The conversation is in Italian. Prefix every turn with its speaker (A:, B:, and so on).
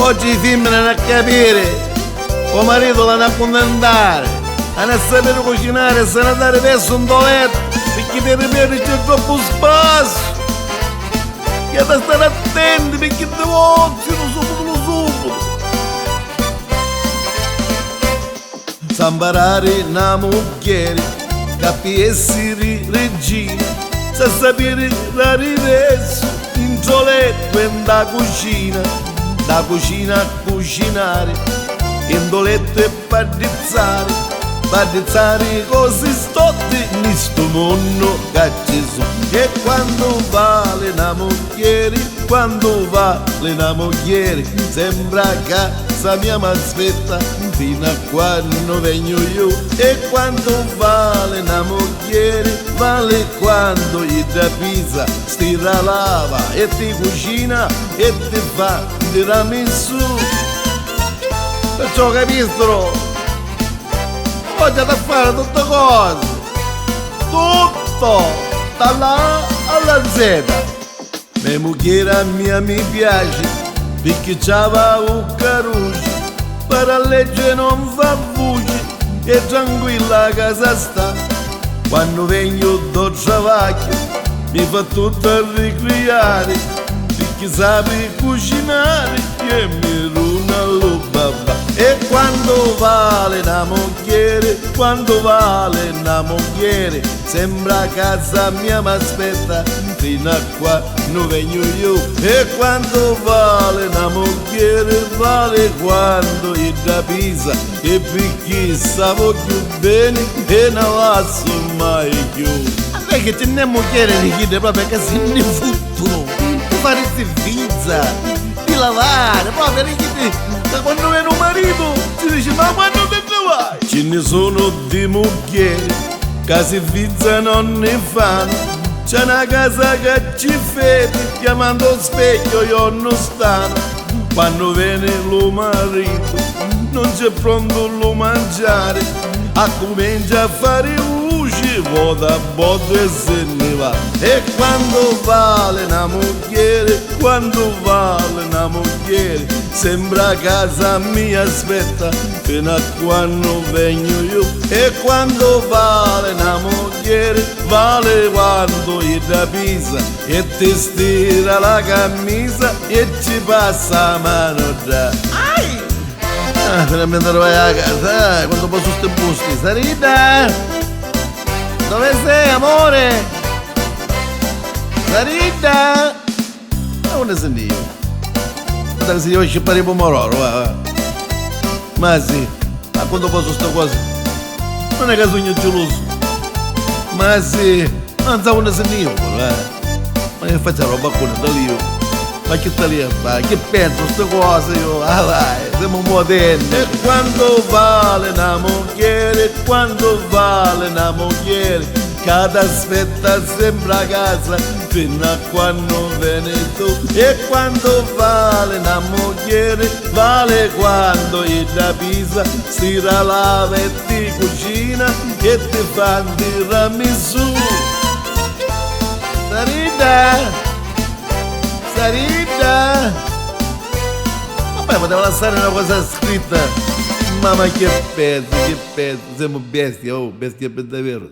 A: Oggi i femmine hanno a capire, o marito l'hanno a condannare, hanno a sapere cucinare e se ne andare verso un toiletto, perché per ripetere c'è troppo spazio. Che da stare attenti perché ti vogliono subito. Sa imparare una moglie, capi essere regina, sa sapere la riverso, in letto e in da cucina a cucinare, in letto e paddizzare cose stotte in sto mondo che ci sono. E quando vale una moglie, sembra casa mia m'aspetta fino a quando vengo io. E quando vale una moglie, vale quando gli da pizza, stira lava e ti cucina e ti fa tiramisù. Perciò capiscono, oggi da fare tutte cose, tutto, dalla A alla Z. Mia moglie a mia mi piace, perché c'ava un caruccio, per a leggere non fa voce, e tranquilla a casa sta. Quando vengo do travaglio, mi fa tutto ricreare, perché sape cucinare, e mi runa lo babà. E quando vale una moglie, sembra casa mia m'aspetta fino a quando vengo io. E quando vale una moglie, vale quando gli da pisa, e perché sa voglio bene e non la so mai più. A me che te ne moglie di chiede proprio che si ne futuro, di fare servizia, di lavare, proprio che da quando viene un marito ci dice ma quando te ne vai? Ce ne sono di moglie che servizia non ne fanno, c'è una casa che ci fede, chiamando specchio io non stanno. Quando viene lo marito non c'è pronto lo mangiare, a comincia a fare luce, vota a botte e se ne va. E quando vale una moglie, sembra casa mia aspetta fino a quando vengo io. E quando vale una moglie, vale quando gli da pisa e ti stira la camisa e ci passa la mano già. Ai! Finalmente vai a casa, quando posso ste busti. Sarita! Dove sei, amore? Sarita! Ma non sei io? Guarda se io esci per il pomodoro, va. Ma sì, ma quando posso sta cosa? Non è che sogno geloso. Ma sì, non so quando sei io, ma che faccio roba con da lì? Ma che sta lì a fare? Che penso queste cose io? Ah vai, siamo moderni. E quando vale una moglie, cada aspetta sembra casa fino a quando viene tu. E quando vale una moglie, vale quando gli da pisa, stira lava e ti cucina e ti fa tiramisù. Sarita! Vabbè, poteva lasciare una cosa scritta. Mamma che pezzo, siamo bestie, oh, bestie per davvero.